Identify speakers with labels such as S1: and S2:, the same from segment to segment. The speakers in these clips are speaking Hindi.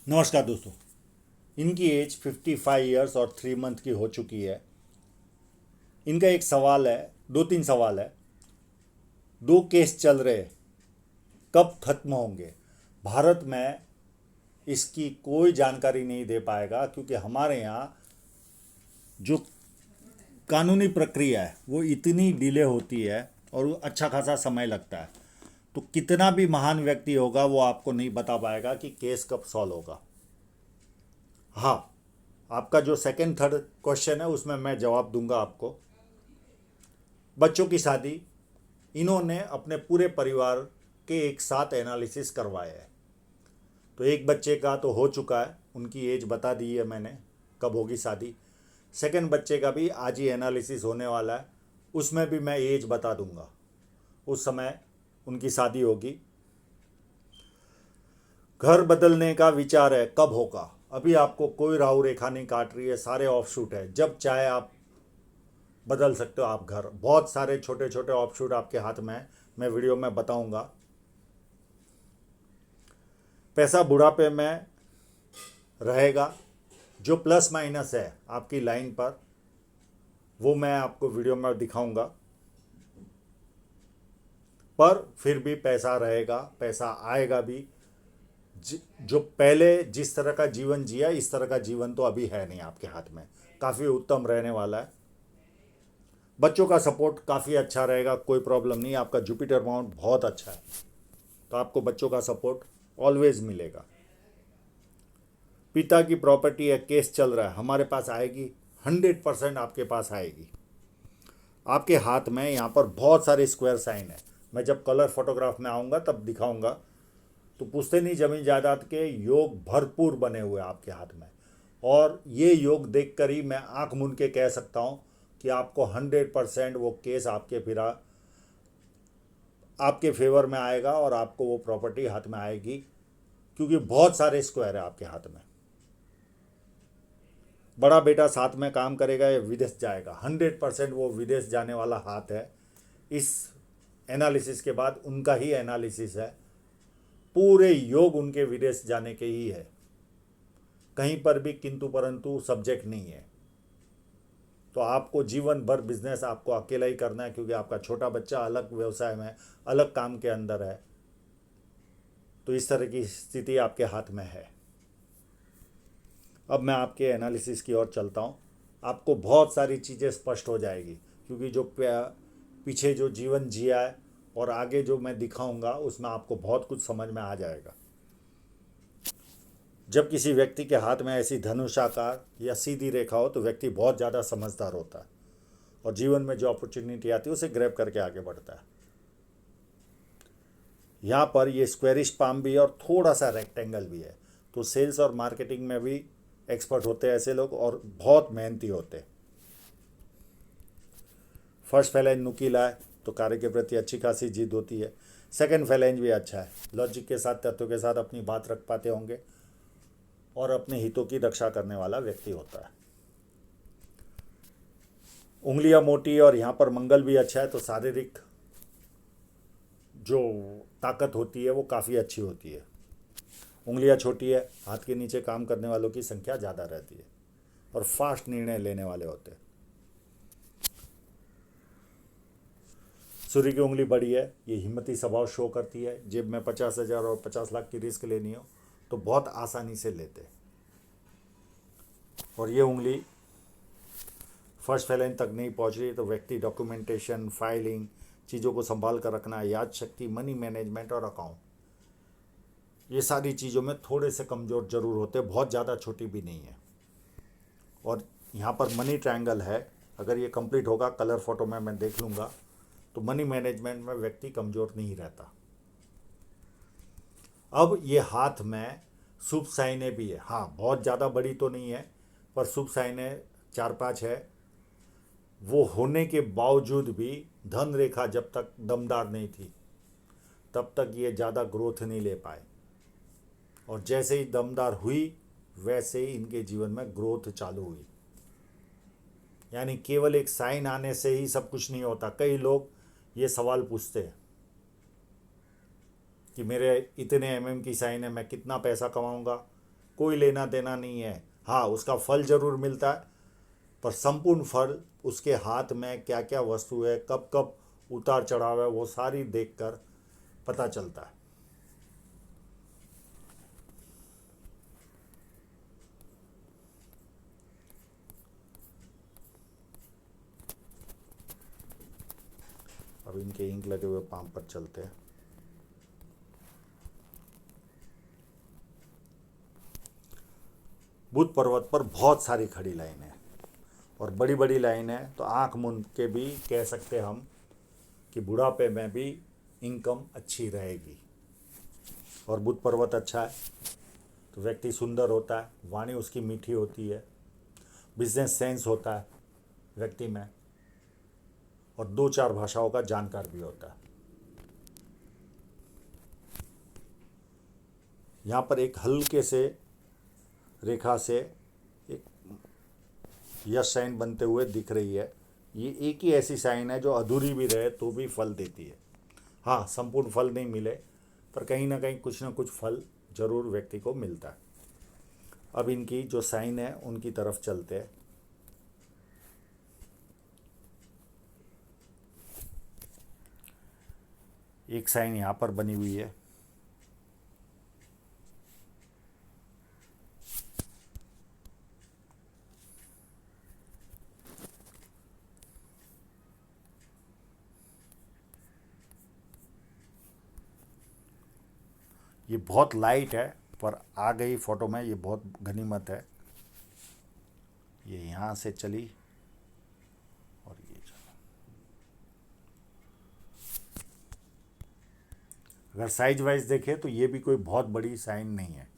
S1: नमस्कार दोस्तों। इनकी एज 55 ईयर्स और 3 मंथ की हो चुकी है। इनका एक सवाल है, दो तीन सवाल है। दो केस चल रहे हैं, कब खत्म होंगे? भारत में इसकी कोई जानकारी नहीं दे पाएगा, क्योंकि हमारे यहाँ जो कानूनी प्रक्रिया है वो इतनी डिले होती है और वो अच्छा खासा समय लगता है। तो कितना भी महान व्यक्ति होगा वो आपको नहीं बता पाएगा कि केस कब सॉल्व होगा। हाँ, आपका जो सेकंड थर्ड क्वेश्चन है उसमें मैं जवाब दूंगा आपको। बच्चों की शादी, इन्होंने अपने पूरे परिवार के एक साथ एनालिसिस करवाया है। तो एक बच्चे का तो हो चुका है, उनकी एज बता दी है मैंने कब होगी शादी। सेकंड बच्चे का भी आज ही एनालिसिस होने वाला है, उसमें भी मैं एज बता दूंगा। उस समय उनकी शादी होगी। घर बदलने का विचार है, कब होगा? अभी आपको कोई राहु रेखा नहीं काट रही है, सारे ऑफ शूट है। जब चाहे आप बदल सकते हो आप घर। बहुत सारे छोटे छोटे ऑफ शूट आपके हाथ में है, मैं वीडियो में बताऊंगा। पैसा बुढ़ापे में रहेगा, जो प्लस माइनस है आपकी लाइन पर वो मैं आपको वीडियो में दिखाऊंगा। पर फिर भी पैसा रहेगा, पैसा आएगा भी। जो पहले जिस तरह का जीवन जिया, इस तरह का जीवन तो अभी है नहीं आपके हाथ में। काफ़ी उत्तम रहने वाला है। बच्चों का सपोर्ट काफ़ी अच्छा रहेगा, कोई प्रॉब्लम नहीं। आपका जुपिटर माउंट बहुत अच्छा है, तो आपको बच्चों का सपोर्ट ऑलवेज मिलेगा। पिता की प्रॉपर्टी है, केस चल रहा है, हमारे पास आएगी। 100% आपके पास आएगी। आपके हाथ में यहाँ पर बहुत सारे स्क्वायर साइन है। मैं जब कलर फोटोग्राफ में आऊँगा तब दिखाऊंगा। तो पूछते नहीं, जमीन जायदाद के योग भरपूर बने हुए हैं आपके हाथ में। और ये योग देखकर ही मैं आंख मूंद के कह सकता हूँ कि आपको 100% वो केस आपके फेवर में आएगा और आपको वो प्रॉपर्टी हाथ में आएगी, क्योंकि बहुत सारे स्क्वायर है आपके हाथ में। बड़ा बेटा साथ में काम करेगा या विदेश जाएगा, 100% वो विदेश जाने वाला हाथ है। इस एनालिसिस के बाद उनका ही एनालिसिस है, पूरे योग उनके विदेश जाने के ही है। कहीं पर भी किंतु परंतु सब्जेक्ट नहीं है। तो आपको जीवन भर बिजनेस आपको अकेला ही करना है, क्योंकि आपका छोटा बच्चा अलग व्यवसाय में, अलग काम के अंदर है। तो इस तरह की स्थिति आपके हाथ में है। अब मैं आपके एनालिसिस की ओर चलता हूँ। आपको बहुत सारी चीज़ें स्पष्ट हो जाएगी, क्योंकि जो पीछे जो जीवन जिया है और आगे जो मैं दिखाऊंगा उसमें आपको बहुत कुछ समझ में आ जाएगा। जब किसी व्यक्ति के हाथ में ऐसी धनुषाकार या सीधी रेखा हो तो व्यक्ति बहुत ज़्यादा समझदार होता है और जीवन में जो अपॉर्चुनिटी आती है उसे ग्रैब करके आगे बढ़ता है। यहाँ पर ये स्क्वेरिश पाम भी है और थोड़ा सा रेक्टेंगल भी है। तो सेल्स और मार्केटिंग में भी एक्सपर्ट होते हैं ऐसे लोग, और बहुत मेहनती होते हैं। फर्स्ट फैलेंज नुकीला है तो कार्य के प्रति अच्छी खासी जिद होती है। सेकंड फैलेंज भी अच्छा है, लॉजिक के साथ, तत्व के साथ अपनी बात रख पाते होंगे और अपने हितों की रक्षा करने वाला व्यक्ति होता है। उंगलियां मोटी और यहाँ पर मंगल भी अच्छा है, तो शारीरिक जो ताकत होती है वो काफ़ी अच्छी होती है। उंगलियां छोटी है, हाथ के नीचे काम करने वालों की संख्या ज़्यादा रहती है और फास्ट निर्णय लेने वाले होते हैं। सूर्य की उंगली बड़ी है, ये हिम्मती स्वभाव शो करती है। जेब में 50,000 और 50 लाख की रिस्क लेनी हो तो बहुत आसानी से लेते। और ये उंगली फर्स्ट फैलेंज तक नहीं पहुंच रही तो व्यक्ति डॉक्यूमेंटेशन, फाइलिंग, चीज़ों को संभाल कर रखना, याद शक्ति, मनी मैनेजमेंट और अकाउंट, ये सारी चीज़ों में थोड़े से कमज़ोर जरूर होते, बहुत ज़्यादा छोटी भी नहीं है। और यहाँ पर मनी ट्रायंगल है, अगर ये कंप्लीट होगा, कलर फोटो में मैं देख लूँगा, तो मनी मैनेजमेंट में व्यक्ति कमज़ोर नहीं रहता। अब ये हाथ में शुभ साइनें भी है। हाँ, बहुत ज़्यादा बड़ी तो नहीं है, पर शुभ साइनें 4-5 है। वो होने के बावजूद भी धन रेखा जब तक दमदार नहीं थी तब तक ये ज़्यादा ग्रोथ नहीं ले पाए, और जैसे ही दमदार हुई वैसे ही इनके जीवन में ग्रोथ चालू हुई। यानी केवल एक साइन आने से ही सब कुछ नहीं होता। कई लोग ये सवाल पूछते हैं कि मेरे इतने की साइन है, मैं कितना पैसा कमाऊंगा, कोई लेना देना नहीं है। हाँ, उसका फल जरूर मिलता है, पर संपूर्ण फल उसके हाथ में क्या क्या वस्तु है, कब कब उतार चढ़ाव है, वो सारी देखकर पता चलता है। अब इनके इंक लगे हुए पाम पर चलते हैं। बुद्ध पर्वत पर बहुत सारी खड़ी लाइन है और बड़ी बड़ी लाइन है, तो आंख मूंद के भी कह सकते हम कि बुढ़ापे में भी इनकम अच्छी रहेगी। और बुद्ध पर्वत अच्छा है तो व्यक्ति सुंदर होता है, वाणी उसकी मीठी होती है, बिजनेस सेंस होता है व्यक्ति में, और 2-4 भाषाओं का जानकार भी होता है। यहाँ पर एक हल्के से रेखा से एक यश साइन बनते हुए दिख रही है। ये एक ही ऐसी साइन है जो अधूरी भी रहे तो भी फल देती है। हाँ, संपूर्ण फल नहीं मिले, पर कहीं ना कहीं कुछ ना कुछ फल जरूर व्यक्ति को मिलता है। अब इनकी जो साइन है उनकी तरफ चलते हैं। एक साइन यहाँ पर बनी हुई है, ये बहुत लाइट है पर आ गई फोटो में, ये बहुत गनीमत है। ये यहाँ से चली और ये चला। अगर साइज वाइज देखें तो ये भी कोई बहुत बड़ी साइन नहीं है।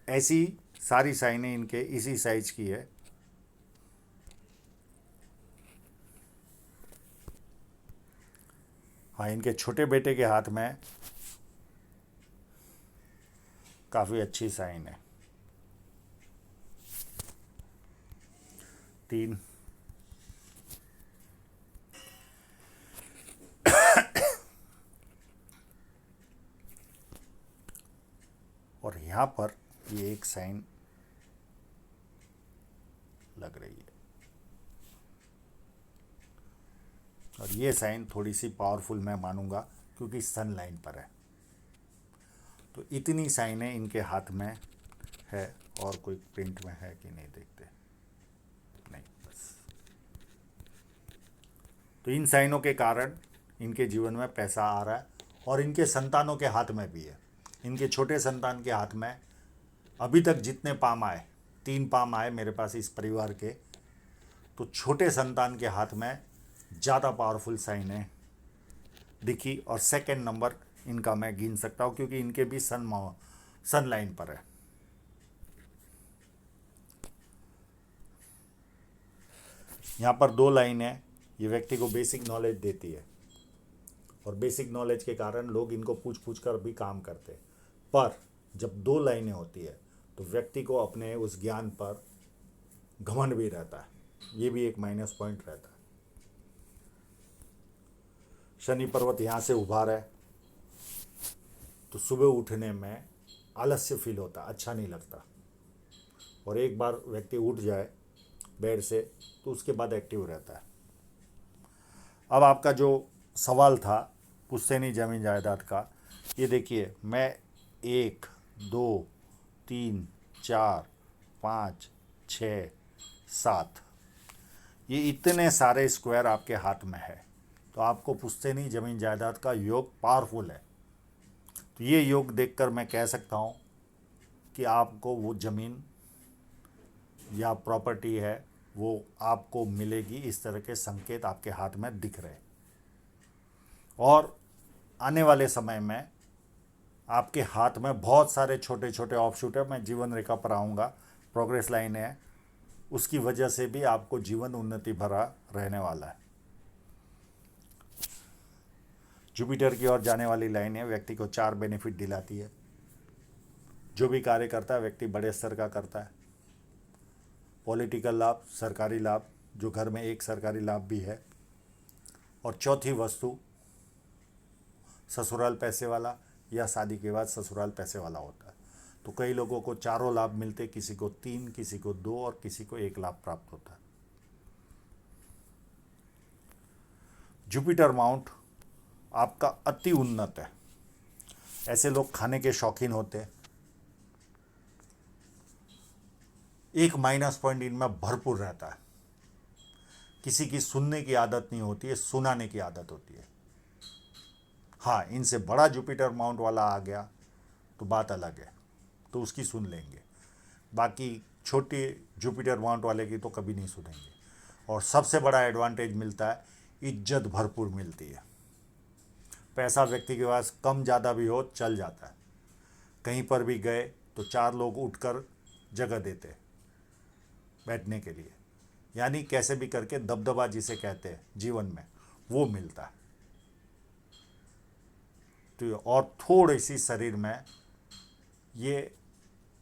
S1: ऐसी सारी साइनें इनके इसी साइज की है। हाँ, इनके छोटे बेटे के हाथ में काफ़ी अच्छी साइन है। 3 और यहाँ पर ये एक साइन लग रही है, और ये साइन थोड़ी सी पावरफुल मैं मानूंगा क्योंकि सन लाइन पर है। तो इतनी साइनें इनके हाथ में है, और कोई प्रिंट में है कि नहीं देखते, नहीं बस। तो इन साइनों के कारण इनके जीवन में पैसा आ रहा है, और इनके संतानों के हाथ में भी है। इनके छोटे संतान के हाथ में अभी तक जितने पाम आए, 3 पाम आए मेरे पास इस परिवार के, तो छोटे संतान के हाथ में ज़्यादा पावरफुल साइनें दिखी, और सेकंड नंबर इनका मैं गिन सकता हूँ क्योंकि इनके भी सन लाइन पर है। यहाँ पर 2 लाइनें ये व्यक्ति को बेसिक नॉलेज देती है, और बेसिक नॉलेज के कारण लोग इनको पूछ पूछ कर भी काम करते हैं। पर जब 2 लाइनें होती है तो व्यक्ति को अपने उस ज्ञान पर घमंड भी रहता है, ये भी एक माइनस पॉइंट रहता है। शनि पर्वत यहाँ से उभार है तो सुबह उठने में आलस्य फील होता, अच्छा नहीं लगता, और एक बार व्यक्ति उठ जाए बेड से तो उसके बाद एक्टिव रहता है। अब आपका जो सवाल था पुश्तैनी जमीन जायदाद का, ये देखिए, मैं 1 2 3 4 5 6 7, ये इतने सारे स्क्वायर आपके हाथ में है, तो आपको पुश्तैनी जमीन जायदाद का योग पावरफुल है। तो ये योग देखकर मैं कह सकता हूँ कि आपको वो ज़मीन या प्रॉपर्टी है वो आपको मिलेगी। इस तरह के संकेत आपके हाथ में दिख रहे, और आने वाले समय में आपके हाथ में बहुत सारे छोटे छोटे ऑफशूट है। मैं जीवन रेखा पर आऊँगा, प्रोग्रेस लाइन है, उसकी वजह से भी आपको जीवन उन्नति भरा रहने वाला है। जुपिटर की ओर जाने वाली लाइन है, व्यक्ति को 4 बेनिफिट दिलाती है। जो भी कार्य करता है व्यक्ति बड़े स्तर का करता है। पॉलिटिकल लाभ, सरकारी लाभ, जो घर में एक सरकारी लाभ भी है, और चौथी वस्तु ससुराल पैसे वाला या शादी के बाद ससुराल पैसे वाला होता है। तो कई लोगों को चारों लाभ मिलते, किसी को 3, किसी को 2 और किसी को 1 लाभ प्राप्त होता है। जुपिटर माउंट आपका अति उन्नत है। ऐसे लोग खाने के शौकीन होते हैं। एक माइनस पॉइंट इनमें भरपूर रहता है, किसी की सुनने की आदत नहीं होती है, सुनाने की आदत होती है। हाँ, इनसे बड़ा जुपिटर माउंट वाला आ गया तो बात अलग है, तो उसकी सुन लेंगे। बाकी छोटे जुपिटर माउंट वाले की तो कभी नहीं सुनेंगे। और सबसे बड़ा एडवांटेज मिलता है, इज्जत भरपूर मिलती है। पैसा व्यक्ति के पास कम ज़्यादा भी हो चल जाता है। कहीं पर भी गए तो 4 लोग उठकर जगह देते बैठने के लिए, यानी कैसे भी करके दबदबा जिसे कहते हैं जीवन में, वो मिलता है। तो और थोड़ी सी शरीर में ये,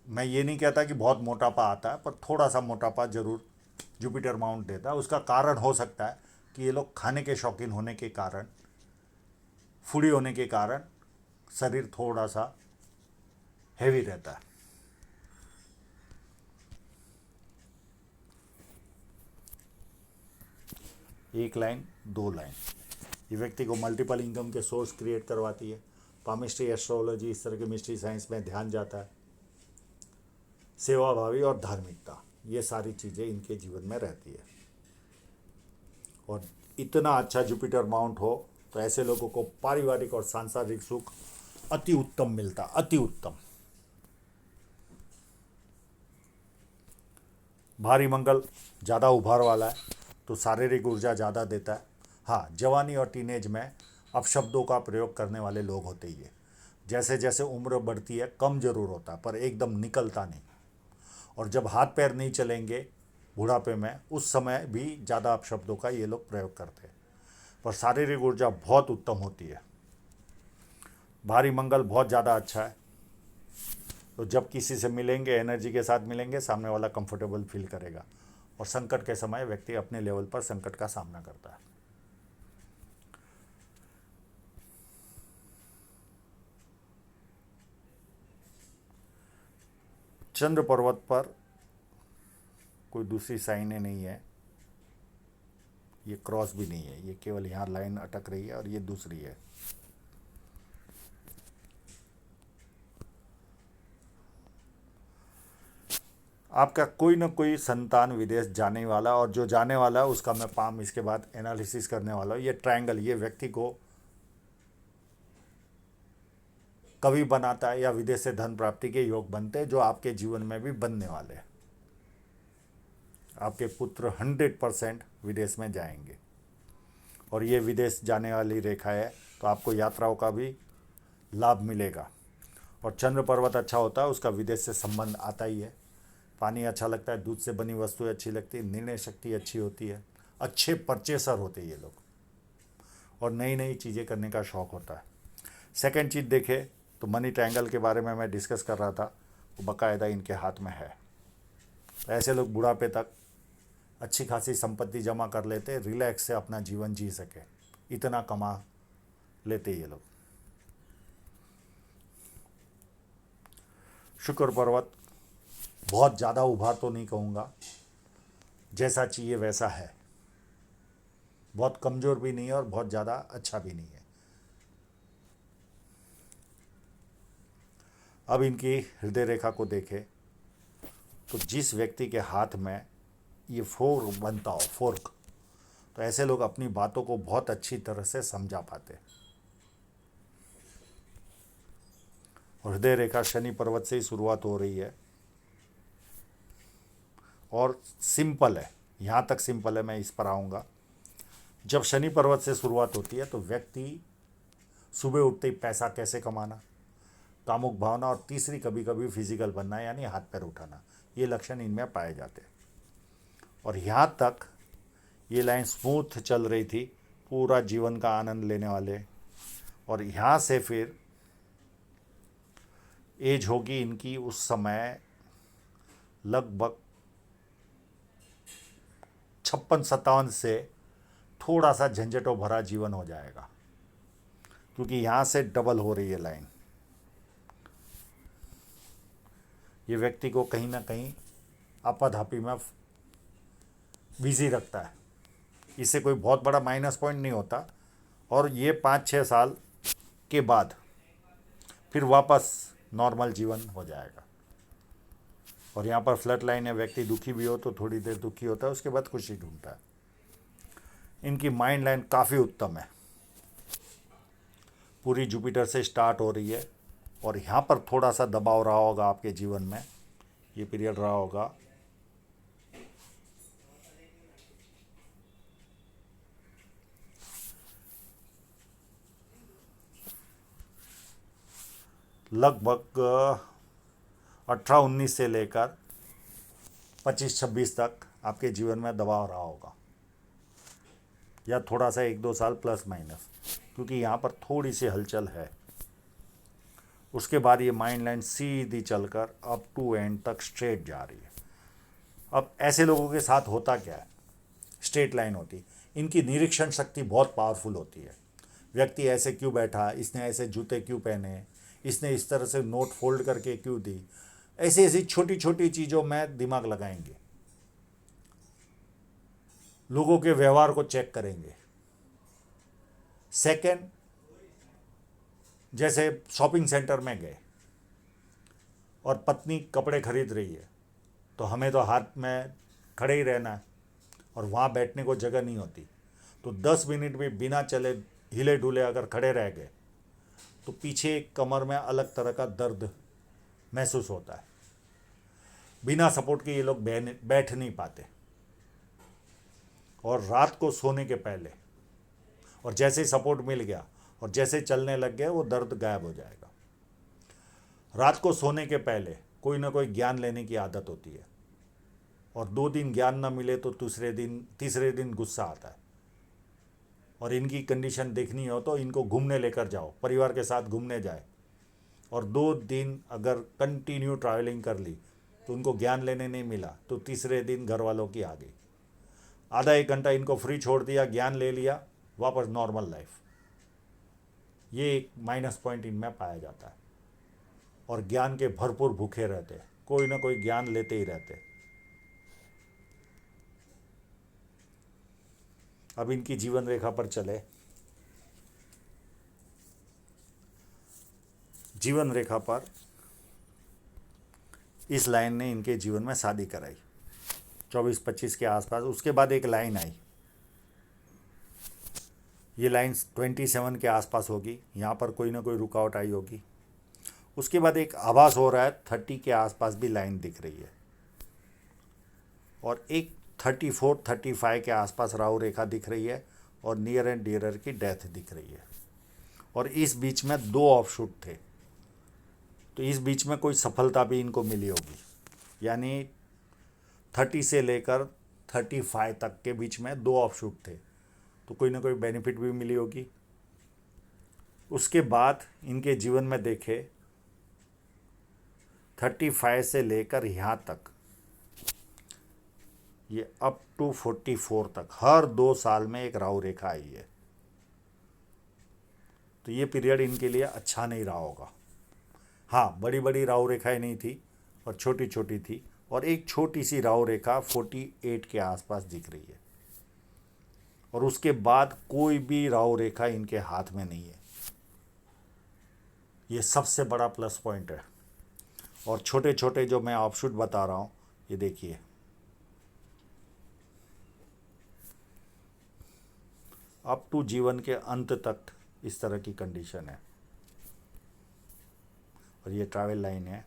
S1: मैं ये नहीं कहता कि बहुत मोटापा आता है, पर थोड़ा सा मोटापा जरूर जुपिटर माउंट देता है। उसका कारण हो सकता है कि ये लोग खाने के शौकीन होने के कारण, फूडी होने के कारण शरीर थोड़ा सा हैवी रहता है। एक लाइन, 2 लाइन, ये व्यक्ति को मल्टीपल इनकम के सोर्स क्रिएट करवाती है। पामिस्ट्री, एस्ट्रोलॉजी, इस तरह के मिस्ट्री साइंस में ध्यान जाता है। सेवाभावी और धार्मिकता, ये सारी चीज़ें इनके जीवन में रहती है। और इतना अच्छा जुपिटर माउंट हो तो ऐसे लोगों को पारिवारिक और सांसारिक सुख अति उत्तम मिलता, अति उत्तम। भारी मंगल ज़्यादा उभार वाला है तो शारीरिक ऊर्जा ज़्यादा देता है। हाँ, जवानी और टीनेज में अपशब्दों का प्रयोग करने वाले लोग होते ही है। जैसे जैसे उम्र बढ़ती है कम जरूर होता है, पर एकदम निकलता नहीं। और जब हाथ पैर नहीं चलेंगे बुढ़ापे में, उस समय भी ज़्यादा अपशब्दों का ये लोग प्रयोग करते हैं। पर शारीरिक ऊर्जा बहुत उत्तम होती है। भारी मंगल बहुत ज़्यादा अच्छा है, तो जब किसी से मिलेंगे, एनर्जी के साथ मिलेंगे, सामने वाला कंफर्टेबल फील करेगा। और संकट के समय व्यक्ति अपने लेवल पर संकट का सामना करता है। चंद्र पर्वत पर कोई दूसरी साइनें नहीं है, ये क्रॉस भी नहीं है, ये केवल यहाँ लाइन अटक रही है और ये दूसरी है। आपका कोई ना कोई संतान विदेश जाने वाला, और जो जाने वाला है उसका मैं पाम इसके बाद एनालिसिस करने वाला हूँ। ये ट्रायंगल, ये व्यक्ति को कवि बनाता है या विदेश से धन प्राप्ति के योग बनते हैं, जो आपके जीवन में भी बनने वाले हैं। आपके पुत्र 100% विदेश में जाएंगे, और ये विदेश जाने वाली रेखा है, तो आपको यात्राओं का भी लाभ मिलेगा। और चंद्र पर्वत अच्छा होता है, उसका विदेश से संबंध आता ही है। पानी अच्छा लगता है, दूध से बनी वस्तुएं अच्छी लगती है, निर्णय शक्ति अच्छी होती है, अच्छे परचेसर होते हैं ये लोग, और नई नई चीज़ें करने का शौक़ होता है। सेकंड चीज़ देखें तो मनी ट्रायंगल के बारे में मैं डिस्कस कर रहा था, वो बाकायदा इनके हाथ में है। ऐसे लोग बुढ़ापे तक अच्छी खासी संपत्ति जमा कर लेते, रिलैक्स से अपना जीवन जी सके, इतना कमा लेते ये लोग। शुक्र पर्वत बहुत ज़्यादा उभार तो नहीं कहूँगा, जैसा चाहिए वैसा है, बहुत कमज़ोर भी नहीं है और बहुत ज़्यादा अच्छा भी नहीं है। अब इनकी हृदय रेखा को देखें तो जिस व्यक्ति के हाथ में ये फोर्क बनता हो, फोर्क, तो ऐसे लोग अपनी बातों को बहुत अच्छी तरह से समझा पाते। हृदय रेखा शनि पर्वत से ही शुरुआत हो रही है और सिंपल है, यहाँ तक सिंपल है, मैं इस पर आऊँगा। जब शनि पर्वत से शुरुआत होती है तो व्यक्ति सुबह उठते ही पैसा कैसे कमाना, कामुक भावना, और तीसरी कभी कभी फिजिकल बनना, यानी हाथ पैर उठाना, ये लक्षण इनमें पाए जाते हैं। और यहाँ तक ये लाइन स्मूथ चल रही थी, पूरा जीवन का आनंद लेने वाले। और यहाँ से फिर एज होगी इनकी उस समय लगभग 56-57 से थोड़ा सा झंझटों भरा जीवन हो जाएगा, क्योंकि यहाँ से डबल हो रही है लाइन। ये व्यक्ति को कहीं ना कहीं आपाधापी में बिजी रखता है। इससे कोई बहुत बड़ा माइनस पॉइंट नहीं होता, और ये 5-6 साल के बाद फिर वापस नॉर्मल जीवन हो जाएगा। और यहाँ पर फ्लड लाइन है, व्यक्ति दुखी भी हो तो थोड़ी देर दुखी होता है, उसके बाद खुशी ढूंढता है। इनकी माइंड लाइन काफ़ी उत्तम है, पूरी जुपिटर से स्टार्ट हो रही है। और यहाँ पर थोड़ा सा दबाव रहा होगा आपके जीवन में, ये पीरियड रहा होगा। लगभग 18-19 से लेकर 25-26 तक आपके जीवन में दबाव रहा होगा, या थोड़ा सा 1-2 साल प्लस माइनस, क्योंकि यहाँ पर थोड़ी सी हलचल है। उसके बाद ये माइंड लाइन सीधी चलकर अप टू एंड तक स्ट्रेट जा रही है। अब ऐसे लोगों के साथ होता क्या है, स्ट्रेट लाइन होती, इनकी निरीक्षण शक्ति बहुत पावरफुल होती है। व्यक्ति ऐसे क्यों बैठा, इसने ऐसे जूते क्यों पहने, इसने इस तरह से नोट फोल्ड करके क्यों दी, ऐसी ऐसी छोटी छोटी चीज़ों में दिमाग लगाएंगे, लोगों के व्यवहार को चेक करेंगे। सेकंड, जैसे शॉपिंग सेंटर में गए और पत्नी कपड़े खरीद रही है, तो हमें तो हाथ में खड़े ही रहना है और वहाँ बैठने को जगह नहीं होती, तो 10 मिनट भी बिना चले हिले डुले अगर खड़े रह गए तो पीछे कमर में अलग तरह का दर्द महसूस होता है। बिना सपोर्ट के ये लोग बैठ नहीं पाते। और रात को सोने के पहले, और जैसे ही सपोर्ट मिल गया और जैसे चलने लग गए, वो दर्द गायब हो जाएगा। रात को सोने के पहले कोई ना कोई ज्ञान लेने की आदत होती है, और 2 दिन ज्ञान ना मिले तो तीसरे दिन गुस्सा आता है। और इनकी कंडीशन देखनी हो तो इनको घूमने लेकर जाओ, परिवार के साथ घूमने जाए, और 2 दिन अगर कंटिन्यू ट्रैवलिंग कर ली तो उनको ज्ञान लेने नहीं मिला तो तीसरे दिन घर वालों की आ गई। आधा 1 घंटा इनको फ्री छोड़ दिया, ज्ञान ले लिया, वापस नॉर्मल लाइफ। ये एक माइनस पॉइंट इनमें पाया जाता है। और ज्ञान के भरपूर भूखे रहते, कोई ना कोई ज्ञान लेते ही रहते। अब इनकी जीवन रेखा पर चले। जीवन रेखा पर इस लाइन ने इनके जीवन में शादी कराई 24-25 के आसपास। उसके बाद एक लाइन आई, ये लाइन 27 के आसपास होगी, यहाँ पर कोई ना कोई रुकावट आई होगी। उसके बाद एक आभास हो रहा है 30 के आसपास भी लाइन दिख रही है, और एक 34-35 के आसपास राहु रेखा दिख रही है, और नियर एंड डियरर की डेथ दिख रही है। और इस बीच में 2 ऑफशूट थे, तो इस बीच में कोई सफलता भी इनको मिली होगी, यानी 30 से लेकर 35 तक के बीच में 2 ऑफशूट थे, तो कोई ना कोई बेनिफिट भी मिली होगी। उसके बाद इनके जीवन में देखे 35 से लेकर यहाँ तक, ये अप टू 44 तक हर 2 साल में एक राहु रेखा आई है। तो ये पीरियड इनके लिए अच्छा नहीं रहा होगा। हाँ, बड़ी बड़ी राहु रेखाएं नहीं थी और छोटी छोटी थी, और एक छोटी सी राहु रेखा 48 के आसपास दिख रही है। और उसके बाद कोई भी राहु रेखा इनके हाथ में नहीं है। ये सबसे बड़ा प्लस पॉइंट है। और छोटे छोटे जो मैं ऑफशूट बता रहा हूँ, ये देखिए, अप टू जीवन के अंत तक इस तरह की कंडीशन है। और ये ट्रैवल लाइन है।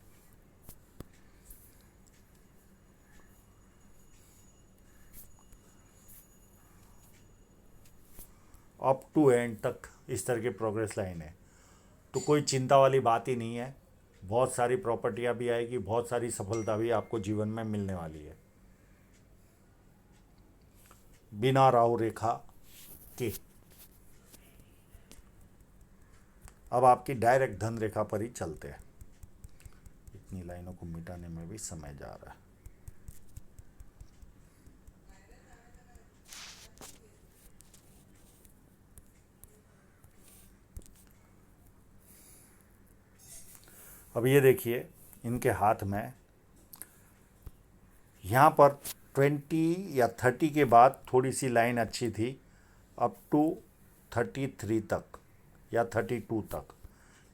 S1: अप टू एंड तक इस तरह की प्रोग्रेस लाइन है। तो कोई चिंता वाली बात ही नहीं है। बहुत सारी प्रॉपर्टियां भी आएगी, बहुत सारी सफलता भी आपको जीवन में मिलने वाली है, बिना राहु रेखा के। अब आपकी डायरेक्ट धन रेखा पर ही चलते हैं। इतनी लाइनों को मिटाने में भी समय जा रहा है। अब ये देखिए, इनके हाथ में यहाँ पर 20 या 30 के बाद थोड़ी सी लाइन अच्छी थी, अप टू 33 तक या 32 तक,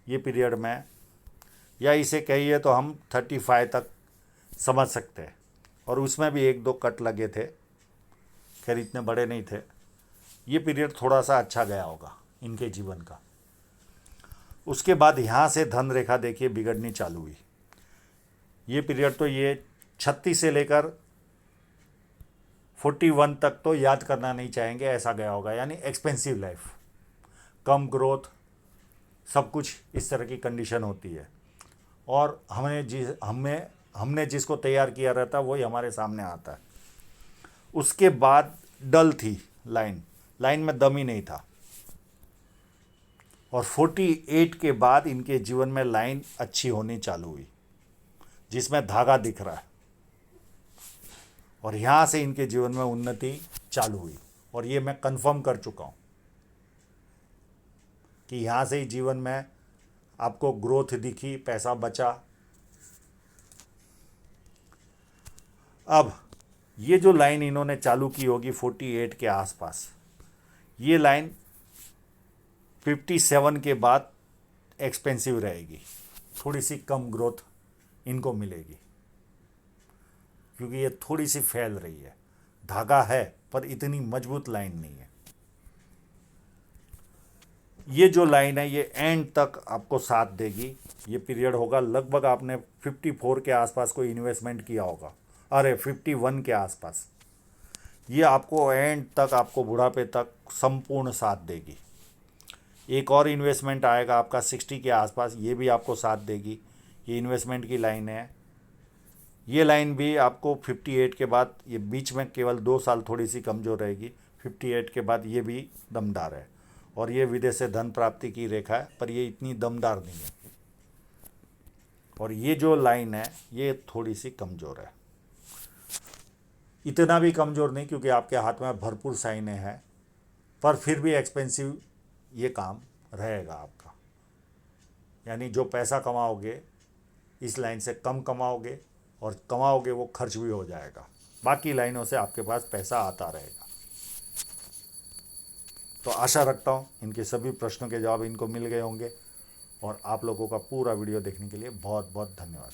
S1: ये पीरियड में, या इसे कहिए तो हम 35 तक समझ सकते हैं। और उसमें भी एक दो कट लगे थे, खैर इतने बड़े नहीं थे। ये पीरियड थोड़ा सा अच्छा गया होगा इनके जीवन का। उसके बाद यहाँ से धन रेखा देखिए बिगड़नी चालू हुई। ये पीरियड तो ये 36 से लेकर 41 तक तो याद करना नहीं चाहेंगे, ऐसा गया होगा। यानी एक्सपेंसिव लाइफ, कम ग्रोथ, सब कुछ इस तरह की कंडीशन होती है। और हमने जिसको तैयार किया रहता है वही हमारे सामने आता है। उसके बाद डल थी लाइन में दम ही नहीं था। और 48 के बाद इनके जीवन में लाइन अच्छी होनी चालू हुई, जिसमें धागा दिख रहा है। और यहाँ से इनके जीवन में उन्नति चालू हुई। और ये मैं कंफर्म कर चुका हूँ कि यहाँ से ही जीवन में आपको ग्रोथ दिखी, पैसा बचा। अब ये जो लाइन इन्होंने चालू की होगी 48 के आसपास, ये लाइन 57 के बाद एक्सपेंसिव रहेगी, थोड़ी सी कम ग्रोथ इनको मिलेगी, क्योंकि ये थोड़ी सी फैल रही है। धागा है पर इतनी मजबूत लाइन नहीं है। ये जो लाइन है ये एंड तक आपको साथ देगी। ये पीरियड होगा लगभग आपने 54 के आसपास कोई इन्वेस्टमेंट किया होगा, अरे 51 के आसपास। ये आपको एंड तक, आपको बुढ़ापे तक संपूर्ण साथ देगी। एक और इन्वेस्टमेंट आएगा आपका 60 के आसपास, ये भी आपको साथ देगी। ये इन्वेस्टमेंट की लाइन है। ये लाइन भी आपको 58 के बाद, ये बीच में केवल 2 साल थोड़ी सी कमज़ोर रहेगी। 58 के बाद ये भी दमदार है। और ये विदेश से धन प्राप्ति की रेखा है, पर ये इतनी दमदार नहीं है। और ये जो लाइन है ये थोड़ी सी कमज़ोर है, इतना भी कमज़ोर नहीं क्योंकि आपके हाथ में भरपूर साइनें हैं, पर फिर भी एक्सपेंसिव ये काम रहेगा आपका। यानी जो पैसा कमाओगे इस लाइन से कम कमाओगे, और कमाओगे वो खर्च भी हो जाएगा। बाकी लाइनों से आपके पास पैसा आता रहेगा। तो आशा रखता हूँ इनके सभी प्रश्नों के जवाब इनको मिल गए होंगे। और आप लोगों का पूरा वीडियो देखने के लिए बहुत बहुत धन्यवाद।